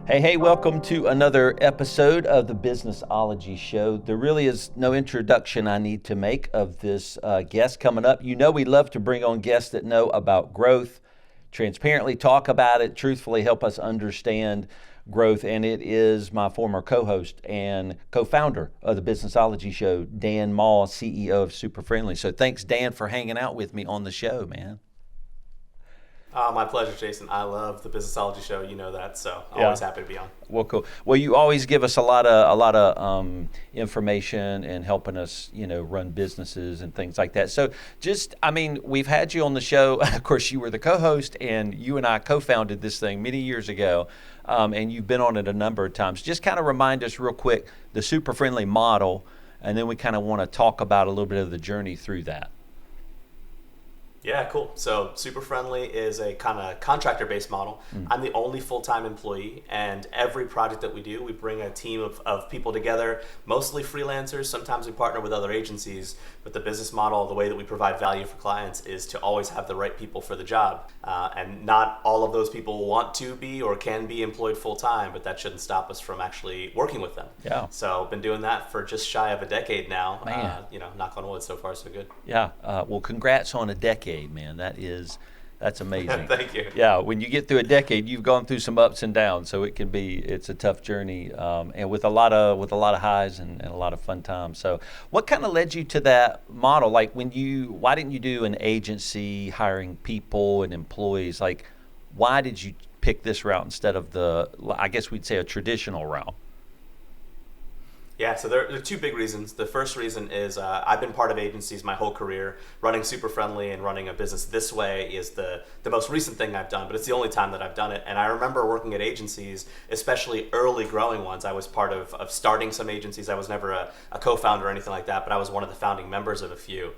Hey, welcome to another episode of the Businessology Show. There really is no introduction I need to make of this guest coming up. You know we love to bring on guests that know about growth, transparently talk about it, truthfully help us understand growth, and it is my former co-host and co-founder of the Businessology Show, Dan Maul, CEO of SuperFriendly. So thanks, Dan, for hanging out with me on the show, man. My pleasure, Jason. I love the Businessology Show. You know that, so always happy to be on. Well, cool. Well, you always give us a lot of information and helping us, run businesses and things like that. So, we've had you on the show. Of course, you were the co-host, and you and I co-founded this thing many years ago, and you've been on it a number of times. Just kind of remind us real quick the super friendly model, and then we kind of want to talk about a little bit of the journey through that. Yeah, cool. So SuperFriendly is a kind of contractor-based model. I'm the only full-time employee, and every project that we do, we bring a team of people together, mostly freelancers. Sometimes we partner with other agencies, but the business model, the way that we provide value for clients is to always have the right people for the job. And not all of those people want to be or can be employed full-time, but that shouldn't stop us from actually working with them. Yeah. So been doing that for just shy of a decade now. Man. Knock on wood, so far so good. Yeah. Well, congrats on a decade. Man, that's amazing. Thank you. Yeah, when you get through a decade, you've gone through some ups and downs, so it's a tough journey, and with a lot of highs and a lot of fun times. So, what kind of led you to that model? Like, why didn't you do an agency hiring people and employees? Like, why did you pick this route instead of I guess we'd say a traditional route? Yeah, so there are two big reasons. The first reason is I've been part of agencies my whole career. Running SuperFriendly and running a business this way is the most recent thing I've done, but it's the only time that I've done it. And I remember working at agencies, especially early growing ones. I was part of starting some agencies. I was never a co-founder or anything like that, but I was one of the founding members of a few.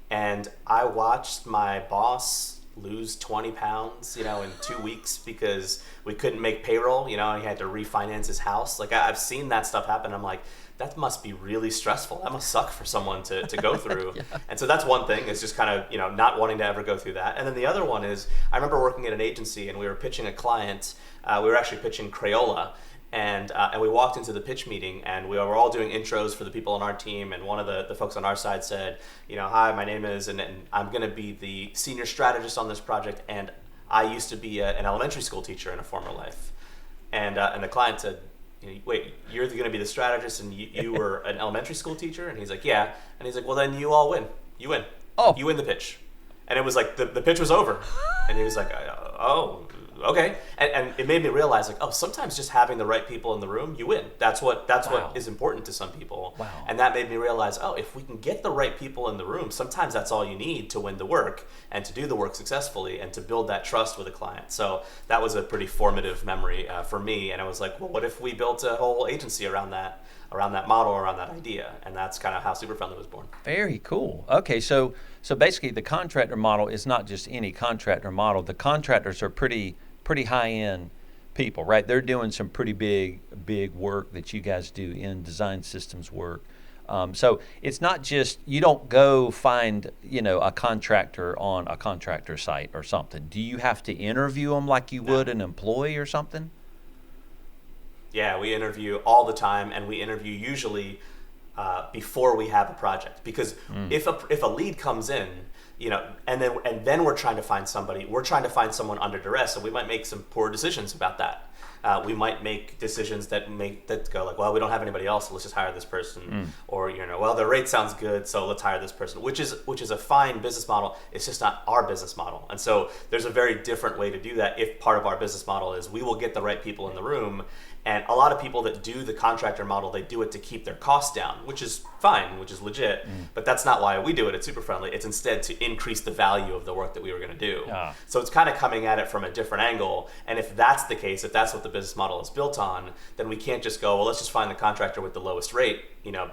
And I watched my boss lose 20 pounds, in 2 weeks because we couldn't make payroll, and he had to refinance his house. Like I've seen that stuff happen. I'm like, that must be really stressful. That must suck for someone to go through. Yeah. And so that's one thing, is just kind of, not wanting to ever go through that. And then the other one is, I remember working at an agency and we were pitching a client. We were actually pitching Crayola. And we walked into the pitch meeting and we were all doing intros for the people on our team. And one of the folks on our side said, hi, my name is, and I'm going to be the senior strategist on this project. And I used to be an elementary school teacher in a former life. And the client said, wait, you're going to be the strategist and you were an elementary school teacher? And he's like, yeah. And he's like, well, then you all win. You win. Oh. You win the pitch. And it was like, the pitch was over. And he was like, oh, okay. And it made me realize, like, sometimes just having the right people in the room, you win. That's what is important to some people. Wow. And that made me realize, if we can get the right people in the room, sometimes that's all you need to win the work and to do the work successfully and to build that trust with a client. So that was a pretty formative memory for me. And I was like, well, what if we built a whole agency around that model, around that idea? And that's kind of how SuperFriendly was born. Very cool. Okay, so basically the contractor model is not just any contractor model. The contractors are pretty high-end people, right? They're doing some pretty big work that you guys do in design systems work. So it's not just, you don't go find, a contractor on a contractor site or something. Do you have to interview them like you would an employee or something? Yeah, we interview all the time, and we interview usually before we have a project. Because if a lead comes in, and then we're trying to find somebody. We're trying to find someone under duress, so we might make some poor decisions about that. We might make decisions that go like, well, we don't have anybody else, so let's just hire this person. Or well, their rate sounds good, so let's hire this person. Which is a fine business model. It's just not our business model. And so there's a very different way to do that. If part of our business model is we will get the right people in the room. And a lot of people that do the contractor model, they do it to keep their costs down, which is fine, which is legit. But that's not why we do it at SuperFriendly. It's instead to increase the value of the work that we were going to do. Yeah. So it's kind of coming at it from a different angle. And if that's the case, if that's what the business model is built on, then we can't just go, well, let's just find the contractor with the lowest rate,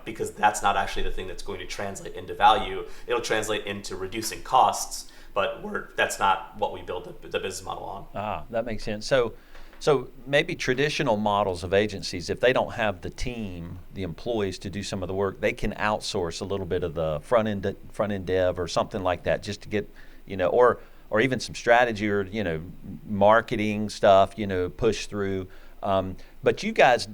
because that's not actually the thing that's going to translate into value. It'll translate into reducing costs, but that's not what we build the business model on. That makes sense. So maybe traditional models of agencies, if they don't have the team, the employees to do some of the work, they can outsource a little bit of the front end dev or something like that, just to get, or even some strategy or marketing stuff, push through. But you guys,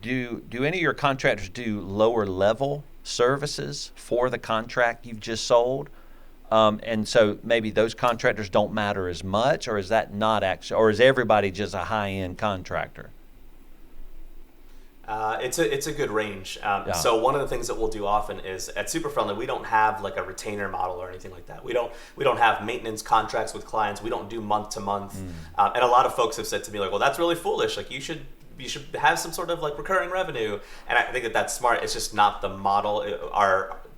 do any of your contractors do lower level services for the contract you've just sold? And so maybe those contractors don't matter as much, or is that not actually, or is everybody just a high-end contractor? It's a good range. Yeah. So one of the things that we'll do often is at SuperFriendly, we don't have like a retainer model or anything like that. We don't have maintenance contracts with clients. We don't do month to month. And a lot of folks have said to me like, well, that's really foolish. Like you should have some sort of like recurring revenue. And I think that that's smart. It's just not the model.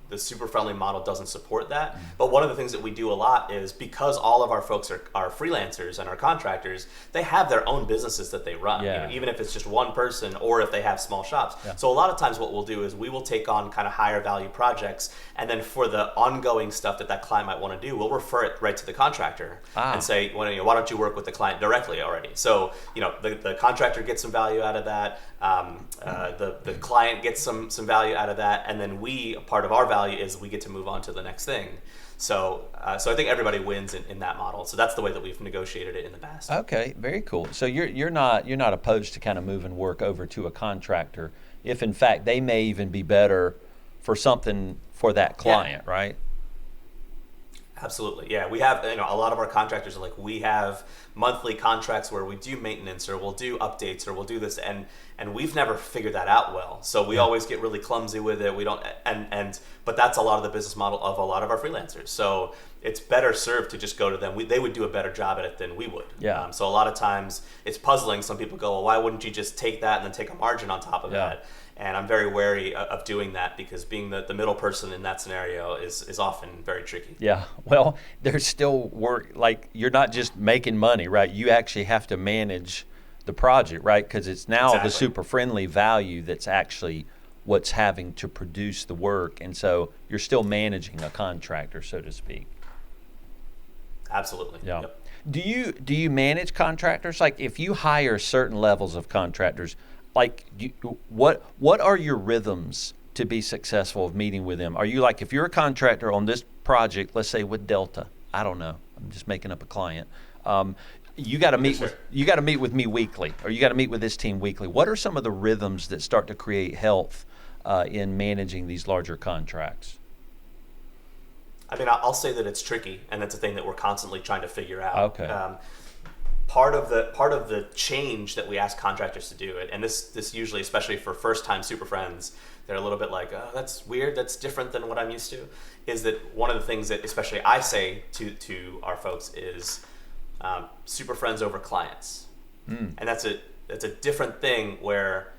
The SuperFriendly model doesn't support that. But one of the things that we do a lot is because all of our folks are freelancers and our contractors, they have their own businesses that they run, Yeah. even if it's just one person or if they have small shops. Yeah. So a lot of times what we'll do is we will take on kind of higher value projects, and then for the ongoing stuff that client might want to do, we'll refer it right to the contractor and say, well, why don't you work with the client directly already? So the contractor gets some value out of that. The client gets some value out of that, and then part of our value is we get to move on to the next thing. So I think everybody wins in that model. So that's the way that we've negotiated it in the past. Okay, very cool. So you're not opposed to kind of moving work over to a contractor if in fact they may even be better for something for that client, right? Absolutely, yeah. We have a lot of our contractors are like, we have monthly contracts where we do maintenance or we'll do updates or we'll do this, and we've never figured that out well. So we always get really clumsy with it. We don't, but that's a lot of the business model of a lot of our freelancers. So it's better served to just go to them. They would do a better job at it than we would. Yeah. So a lot of times it's puzzling. Some people go, well, why wouldn't you just take that and then take a margin on top of that? And I'm very wary of doing that because being the middle person in that scenario is often very tricky. Yeah. Well, there's still work. Like you're not just making money, right? You actually have to manage the project, right? Because it's now the SuperFriendly value that's actually what's having to produce the work. And so you're still managing a contractor, so to speak. Absolutely. Yeah. Yep. Do you manage contractors? Like if you hire certain levels of contractors, like what are your rhythms to be successful of meeting with them? Are you like, if you're a contractor on this project, let's say with Delta, I don't know, I'm just making up a client. You got to meet with me weekly, or you got to meet with this team weekly. What are some of the rhythms that start to create health in managing these larger contracts? I mean, I'll say that it's tricky, and that's a thing that we're constantly trying to figure out. Okay. Part of the change that we ask contractors to do, and this usually, especially for first-time super friends, they're a little bit like, oh, that's weird, that's different than what I'm used to, is that one of the things that especially I say to our folks is super friends over clients. And that's a different thing where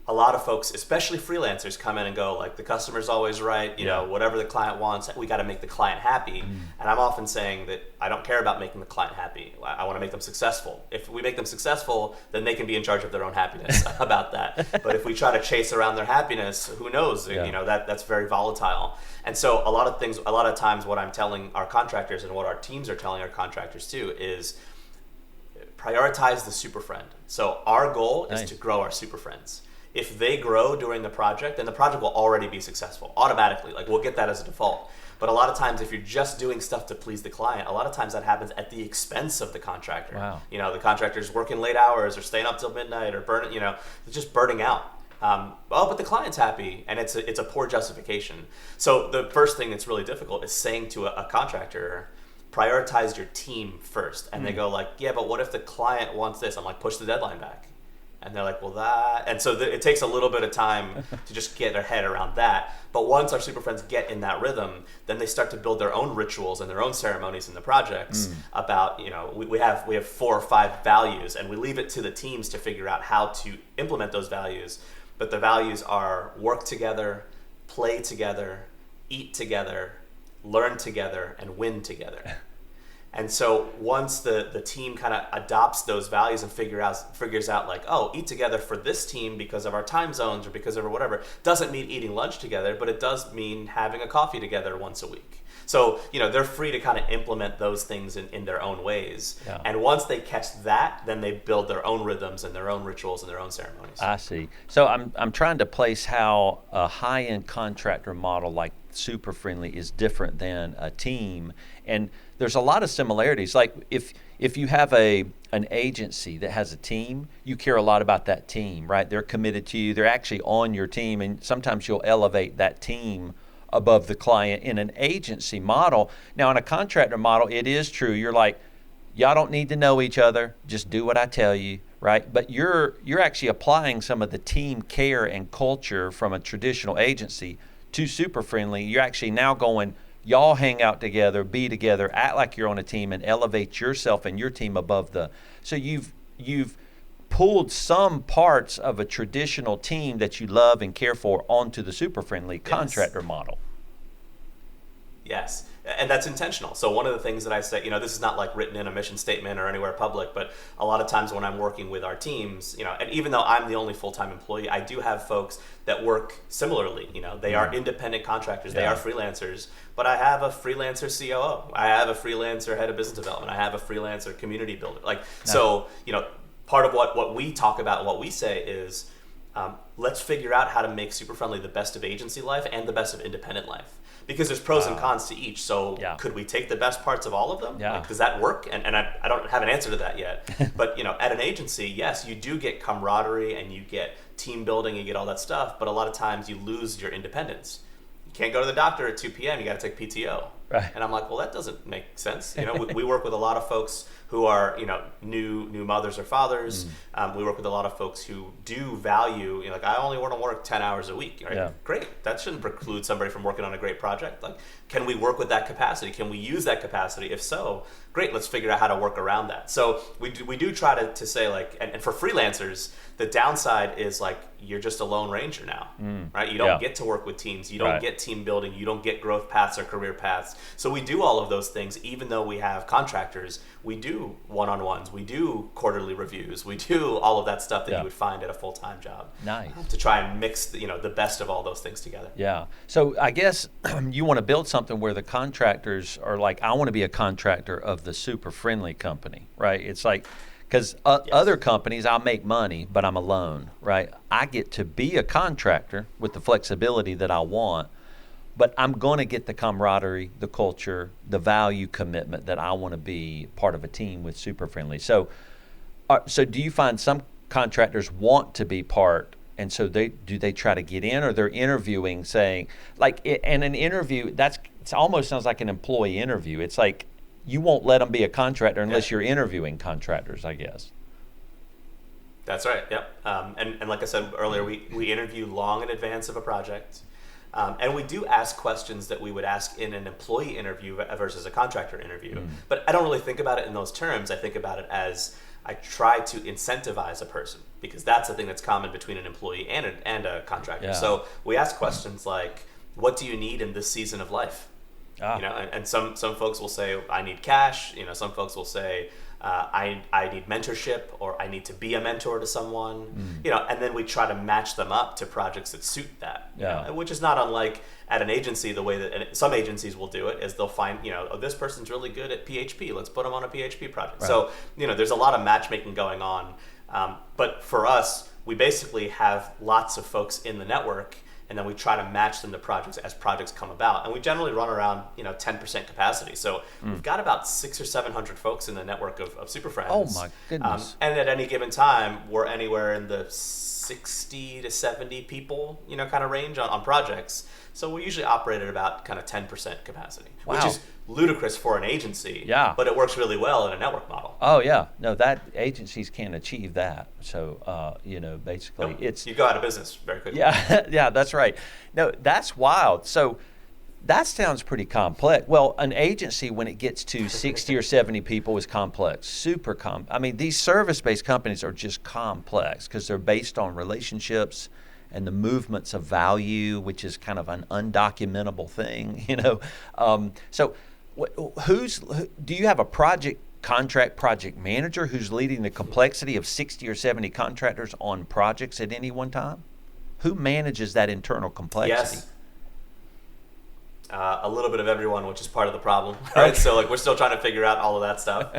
a lot of folks, especially freelancers, come in and go like, the customer's always right, you know, whatever the client wants, we got to make the client happy. And I'm often saying that I don't care about making the client happy. I want to make them successful. If we make them successful, then they can be in charge of their own happiness about that. But if we try to chase around their happiness, who knows? You know, that's very volatile. And so a lot of times what I'm telling our contractors and what our teams are telling our contractors too is prioritize the super friend. So our goal is to grow our super friends. If they grow during the project, then the project will already be successful automatically. Like we'll get that as a default. But a lot of times, if you're just doing stuff to please the client, a lot of times that happens at the expense of the contractor. Wow. You know, the contractor's working late hours or staying up till midnight or they're just burning out. But the client's happy, and it's a poor justification. So the first thing that's really difficult is saying to a contractor, prioritize your team first. And they go like, yeah, but what if the client wants this? I'm like, push the deadline back. And they're like, well, and so it takes a little bit of time to just get their head around that. But once our super friends get in that rhythm, then they start to build their own rituals and their own ceremonies in the projects about, we have 4 or 5 values, and we leave it to the teams to figure out how to implement those values. But the values are work together, play together, eat together, learn together, and win together. And so once the team kind of adopts those values and figures out like, oh, eat together for this team because of our time zones or because of whatever, doesn't mean eating lunch together, but it does mean having a coffee together once a week. So, they're free to kind of implement those things in their own ways. Yeah. And once they catch that, then they build their own rhythms and their own rituals and their own ceremonies. I see. So I'm trying to place how a high-end contractor model like SuperFriendly is different than a team. And there's a lot of similarities. Like if you have a an agency that has a team, you care a lot about that team, right? They're committed to you. They're actually on your team, and sometimes you'll elevate that team above the client in an agency model. Now, in a contractor model, it is true. You're like, y'all don't need to know each other. Just do what I tell you, right? But you're actually applying some of the team care and culture from a traditional agency to SuperFriendly. You're actually now going, y'all hang out together, be together, act like you're on a team, and elevate yourself and your team above the. So you've pulled some parts of a traditional team that you love and care for onto the SuperFriendly contractor model. Yes, and that's intentional. So one of the things that I say, this is not like written in a mission statement or anywhere public, but a lot of times when I'm working with our teams, and even though I'm the only full-time employee, I do have folks that work similarly. They are independent contractors, they are freelancers, but I have a freelancer COO, I have a freelancer head of business development, I have a freelancer community builder. So, part of what we talk about, what we say is, let's figure out how to make SuperFriendly the best of agency life and the best of independent life. Because there's pros and cons to each. So could we take the best parts of all of them? Yeah. Does that work? And I don't have an answer to that yet. But at an agency, yes, you do get camaraderie and you get team building, you get all that stuff. But a lot of times you lose your independence. You can't go to the doctor at 2 p.m. You got to take PTO. Right. And I'm like, well, that doesn't make sense. We work with a lot of folks who are, new mothers or fathers. We work with a lot of folks who do value, I only want to work 10 hours a week. Right? Yeah. Great. That shouldn't preclude somebody from working on a great project. Can we work with that capacity? Can we use that capacity? If so, great. Let's figure out how to work around that. So we do try to say and for freelancers, the downside is you're just a lone ranger now, right? You don't get to work with teams. You don't get team building. You don't get growth paths or career paths. So we do all of those things, even though we have contractors. We do one-on-ones. We do quarterly reviews. We do all of that stuff that you would find at a full-time job. Nice. To try and mix the best of all those things together. Yeah. So I guess you want to build something where the contractors are like, I want to be a contractor of the SuperFriendly company, right? It's like, because other companies, I'll make money, but I'm alone, right? I get to be a contractor with the flexibility that I want, but I'm going to get the camaraderie, the culture, the value commitment that I want to be part of a team with SuperFriendly. So do you find some contractors want to be part, and so they try to get in, or they're interviewing, saying, in an interview, it almost sounds like an employee interview. It's like, you won't let them be a contractor unless you're interviewing contractors, I guess. That's right. Yep. And like I said earlier, we interview long in advance of a project, and we do ask questions that we would ask in an employee interview versus a contractor interview. But I don't really think about it in those terms. I think about it as I try to incentivize a person, because that's the thing that's common between an employee and a contractor. Yeah. So we ask questions like, what do you need in this season of life? And some folks will say, I need cash. Some folks will say, I need mentorship, or I need to be a mentor to someone. And then we try to match them up to projects that suit that. Which is not unlike at an agency, the way that some agencies will do it is they'll find, this person's really good at PHP. Let's put them on a PHP project. Right. So, there's a lot of matchmaking going on. But for us, we basically have lots of folks in the network, and then we try to match them to projects as projects come about. And we generally run around 10% capacity. So we've got about 600 or 700 folks in the network of SuperFriends. Oh my goodness. And at any given time, we're anywhere in the 60 to 70 people, kind of range on projects. So we usually operate at about kind of 10% capacity, which is ludicrous for an agency. Yeah. But it works really well in a network model. Oh yeah, no, that agencies can't achieve that. So basically, it's you go out of business very quickly. Yeah, yeah, that's right. No, that's wild. So that sounds pretty complex. Well, an agency, when it gets to 60 or 70 people, is complex. I mean, these service-based companies are just complex because they're based on relationships and the movements of value, which is kind of an undocumentable thing, So do you have a project manager who's leading the complexity of 60 or 70 contractors on projects at any one time? Who manages that internal complexity? Yes. A little bit of everyone, which is part of the problem, right? So we're still trying to figure out all of that stuff.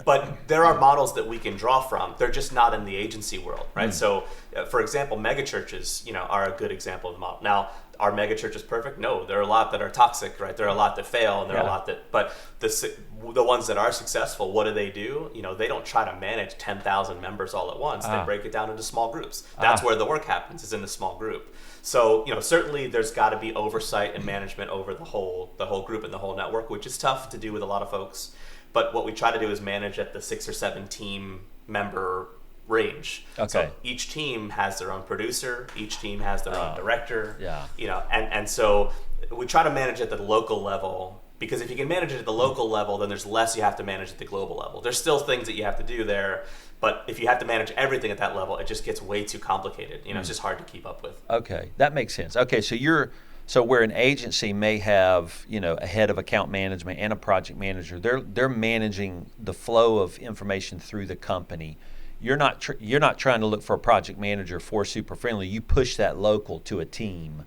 But there are models that we can draw from. They're just not in the agency world, right? So, for example, megachurches, are a good example of the model. Now, are megachurches perfect? No, there are a lot that are toxic, right? There are a lot that fail, and there are a lot that. But the ones that are successful, what do? They don't try to manage 10,000 members all at once. They break it down into small groups. That's where the work happens, is in the small group. So, certainly there's got to be oversight and management over the whole group and the whole network, which is tough to do with a lot of folks. But what we try to do is manage at the 6 or 7 team member range. Okay. So each team has their own producer, each team has their own director. Yeah. And so we try to manage at the local level, because if you can manage it at the local level, then there's less you have to manage at the global level. There's still things that you have to do there, but if you have to manage everything at that level, it just gets way too complicated. It's just hard to keep up with. Okay, that makes sense. Okay, so where an agency may have, a head of account management and a project manager, they're managing the flow of information through the company. You're not trying to look for a project manager for SuperFriendly. You push that local to a team.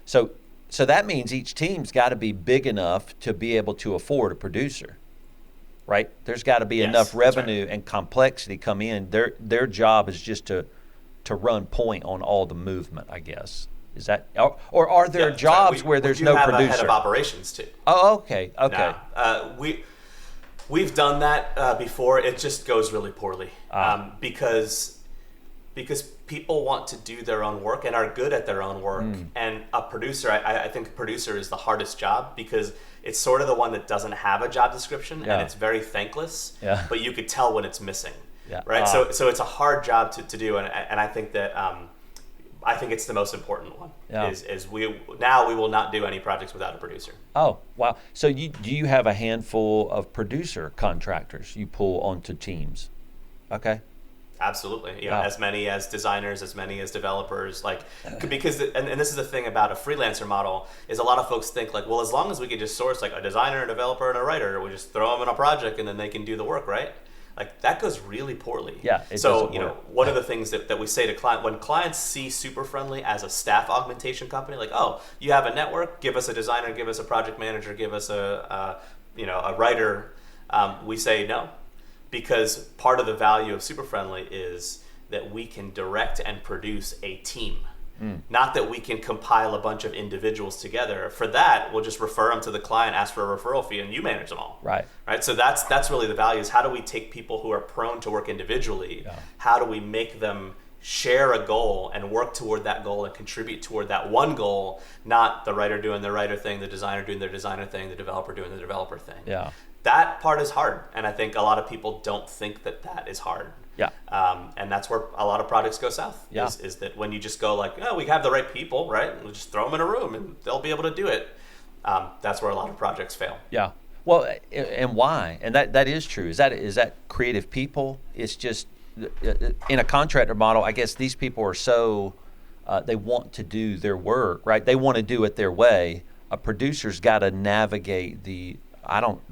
So that means each team's got to be big enough to be able to afford a producer, right? There's got to be enough revenue and complexity come in. Their job is just to run point on all the movement, I guess. Is that, or are there jobs where there's no producer? We do have a head of operations too. Oh, okay. Now, we've done that before. It just goes really poorly because people want to do their own work and are good at their own work. And a producer, I think a producer is the hardest job, because it's sort of the one that doesn't have a job description, and it's very thankless. Yeah. But you could tell when it's missing. Yeah. Right. So it's a hard job to do, and I think that. I think it's the most important one. Yeah. Is we will not do any projects without a producer. Oh, wow. So do you have a handful of producer contractors you pull onto teams? Okay. Absolutely. As many as designers, as many as developers, because and this is the thing about a freelancer model, is a lot of folks think well, as long as we can just source a designer, a developer, and a writer, we just throw them in a project and then they can do the work, right? That goes really poorly. Yeah. So, one of the things that we say to clients, when clients see SuperFriendly as a staff augmentation company, you have a network, give us a designer, give us a project manager, give us a writer, we say no. Because part of the value of SuperFriendly is that we can direct and produce a team. Not that we can compile a bunch of individuals together. For that, we'll just refer them to the client, ask for a referral fee, and you manage them all. Right. So that's really the value, is how do we take people who are prone to work individually, how do we make them share a goal and work toward that goal and contribute toward that one goal, not the writer doing their writer thing, the designer doing their designer thing, the developer doing the developer thing. Yeah. That part is hard, and I think a lot of people don't think that is hard. Yeah. And that's where a lot of projects go south. Yeah. Is that when you just go we have the right people, right? We'll just throw them in a room and they'll be able to do it. That's where a lot of projects fail. Yeah. Well, and why? And that is true. Is that creative people? It's just in a contractor model, I guess these people are so they want to do their work, right? They want to do it their way. A producer's got to navigate the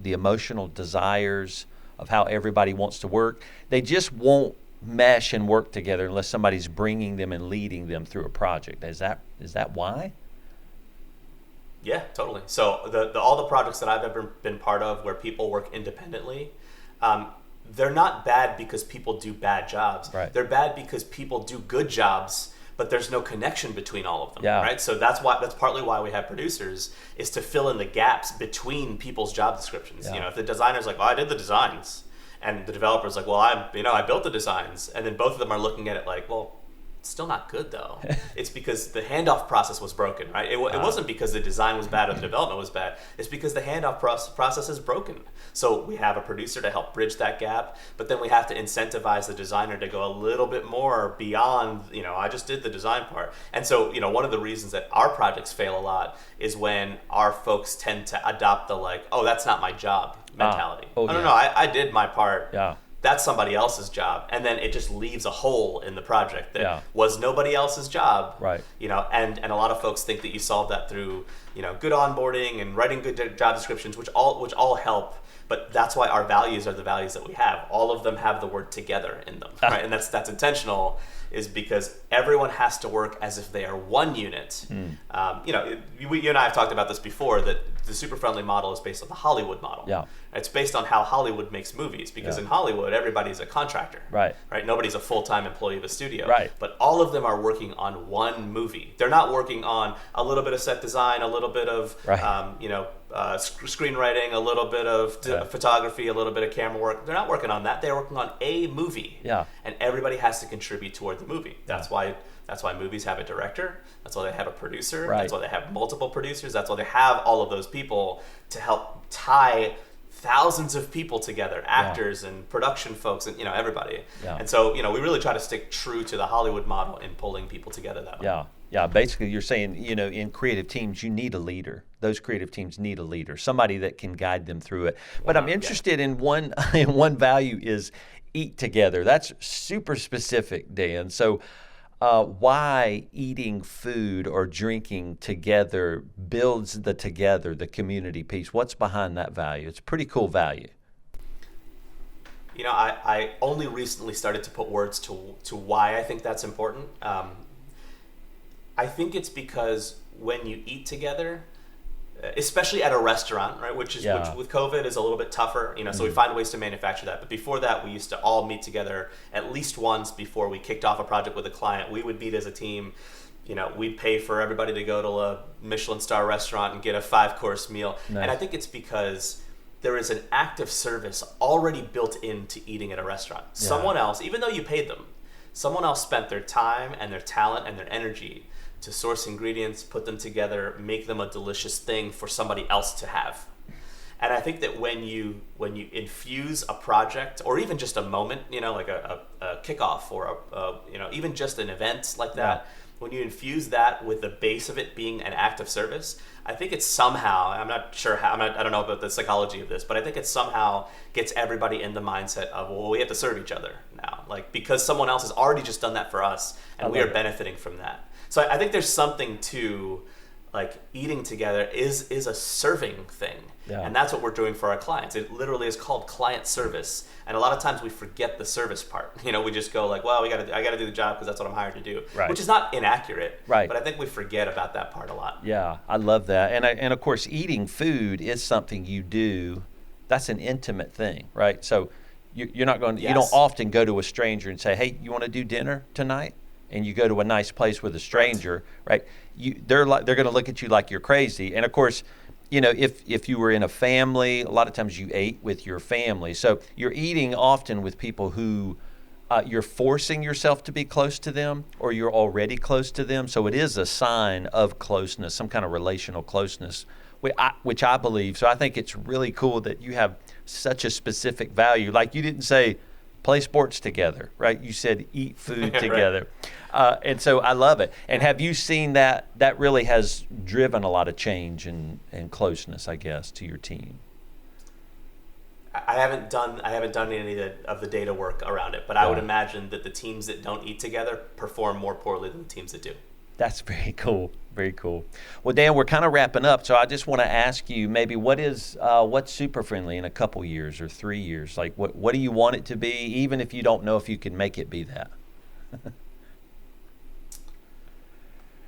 emotional desires of how everybody wants to work. They just won't mesh and work together unless somebody's bringing them and leading them through a project. Is that why? Yeah, totally. So all the projects that I've ever been part of where people work independently, they're not bad because people do bad jobs. Right. They're bad because people do good jobs, but there's no connection between all of them. Yeah. Right. So that's partly why we have producers, is to fill in the gaps between people's job descriptions. Yeah. If the designer's I did the designs, and the developer's I built the designs, and then both of them are looking at it it's still not good though. It's because the handoff process was broken, right? It wasn't because the design was bad or the development was bad. It's because the handoff process is broken. So we have a producer to help bridge that gap, but then we have to incentivize the designer to go a little bit more beyond, I just did the design part. And so, one of the reasons that our projects fail a lot is when our folks tend to adopt the that's not my job mentality. No, I did my part. Yeah. That's somebody else's job, and then it just leaves a hole in the project that was nobody else's job. Right. And a lot of folks think that you solve that through good onboarding and writing good job descriptions, which all help. But that's why our values are the values that we have. All of them have the word together in them, right? And that's intentional, is because everyone has to work as if they are one unit. You know, you and I have talked about this before, that the SuperFriendly model is based on the Hollywood model. Yeah. It's based on how Hollywood makes movies, because in Hollywood, everybody's a contractor. Right. Nobody's a full-time employee of a studio. Right. But all of them are working on one movie. They're not working on a little bit of set design, a little bit of screenwriting, a little bit of photography, a little bit of camera work. They're not working on that. They're working on a movie. Yeah. And everybody has to contribute toward the movie. That's why movies have a director. That's why they have a producer. Right. That's why they have multiple producers. That's why they have all of those people to help tie thousands of people together, actors and production folks, and everybody. Yeah. And so we really try to stick true to the Hollywood model in pulling people together that way. Yeah. Basically, you're saying in creative teams you need a leader. Those creative teams need a leader, somebody that can guide them through it. But I'm interested in one value is eat together. That's super specific, Dan. So why eating food or drinking together builds the community piece? What's behind that value? It's a pretty cool value. I only recently started to put words to why I think that's important. I think it's because when you eat together, especially at a restaurant, right, which with COVID is a little bit tougher, so we find ways to manufacture that. But before that, we used to all meet together at least once before we kicked off a project with a client. We would meet as a team. We'd pay for everybody to go to a Michelin star restaurant and get a 5-course meal. Nice. And I think it's because there is an act of service already built into eating at a restaurant. Yeah. Someone else, even though you paid them, someone else spent their time and their talent and their energy to source ingredients, put them together, make them a delicious thing for somebody else to have. And I think that when you infuse a project, or even just a moment, like a kickoff, or even just an event like that, when you infuse that with the base of it being an act of service, I think it's somehow, I'm not sure how, I don't know about the psychology of this, but I think it somehow gets everybody in the mindset of, well, we have to serve each other now, because someone else has already just done that for us, and we are benefiting from that. So I think there's something to eating together is a serving thing. Yeah. And that's what we're doing for our clients. It literally is called client service. And a lot of times we forget the service part. We just go well, I got to do the job because that's what I'm hired to do, which is not inaccurate. Right. But I think we forget about that part a lot. Yeah, I love that. And of course, eating food is something you do. That's an intimate thing, right? So you're not going. Yes. You don't often go to a stranger and say, "Hey, you want to do dinner tonight?" And you go to a nice place with a stranger, right? They're going to look at you like you're crazy. And of course, if you were in a family, a lot of times you ate with your family. So you're eating often with people who you're forcing yourself to be close to them, or you're already close to them. So it is a sign of closeness, some kind of relational closeness, which I believe. So I think it's really cool that you have such a specific value. Like, you didn't say play sports together, right? You said eat food together. And so I love it. And have you seen that really has driven a lot of change and closeness, I guess, to your team? I haven't done any of the data work around it, but I would imagine that the teams that don't eat together perform more poorly than the teams that do. That's very cool. Very cool. Well, Dan, we're kind of wrapping up, so I just want to ask you maybe what's SuperFriendly in a couple years or 3 years? What do you want it to be, even if you don't know if you can make it be that?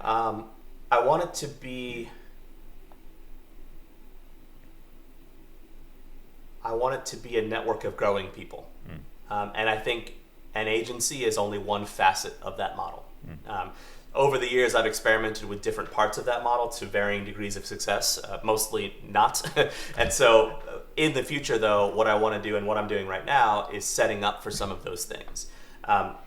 I want it to be a network of growing people. And I think an agency is only one facet of that model. Over the years, I've experimented with different parts of that model to varying degrees of success, mostly not. And so in the future, though, what I want to do and what I'm doing right now is setting up for some of those things.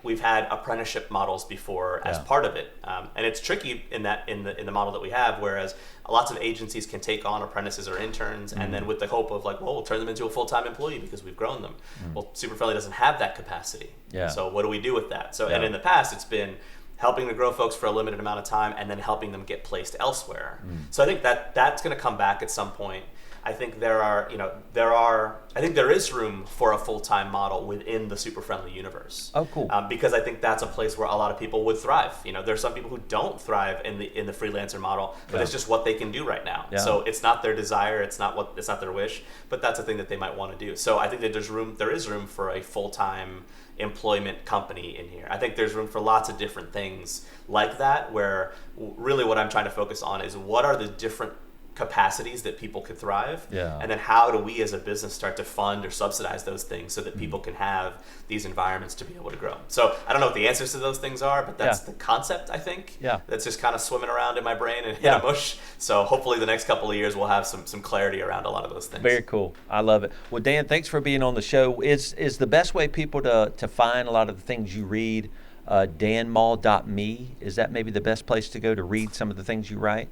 We've had apprenticeship models before as part of it, and it's tricky in the model that we have. Whereas lots of agencies can take on apprentices or interns, and then with the hope of we'll turn them into a full-time employee because we've grown them. Well, SuperFriendly doesn't have that capacity. Yeah. So what do we do with that? So and in the past, it's been helping to grow folks for a limited amount of time and then helping them get placed elsewhere. So I think that's going to come back at some point. I think I think there is room for a full-time model within the SuperFriendly universe. Oh, cool. Because I think that's a place where a lot of people would thrive. There's some people who don't thrive in the freelancer model, but it's just what they can do right now. Yeah. So it's not their desire, it's not their wish, but that's a thing that they might want to do. So I think that there is room for a full-time employment company in here. I think there's room for lots of different things like that, where really what I'm trying to focus on is what are the different capacities that people could thrive, and then how do we as a business start to fund or subsidize those things so that people can have these environments to be able to grow. So I don't know what the answers to those things are, but that's the concept, I think, that's just kind of swimming around in my brain and in a mush. So hopefully the next couple of years we'll have some clarity around a lot of those things. Very cool. I love it. Well, Dan, thanks for being on the show. Is the best way people to find a lot of the things you read danmall.me? Is that maybe the best place to go to read some of the things you write?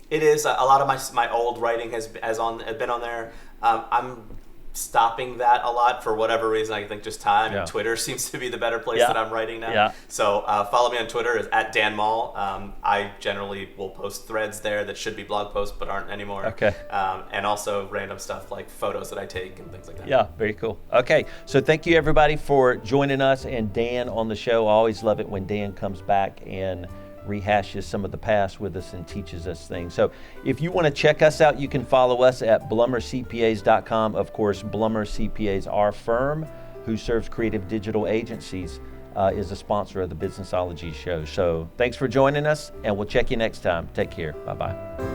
It is. A lot of my old writing has been on there. I'm stopping that a lot for whatever reason. I think just time. And Twitter seems to be the better place that I'm writing now. Yeah. So follow me on Twitter at Dan Mall. I generally will post threads there that should be blog posts but aren't anymore. Okay. And also random stuff like photos that I take and things like that. Yeah, very cool. Okay, so thank you everybody for joining us and Dan on the show. I always love it when Dan comes back and rehashes some of the past with us and teaches us things. So if you want to check us out, you can follow us at blummercpas.com. Of course, Blummer CPAs, our firm who serves creative digital agencies, is a sponsor of the Businessology Show. So thanks for joining us, and we'll check you next time. Take care. Bye-bye.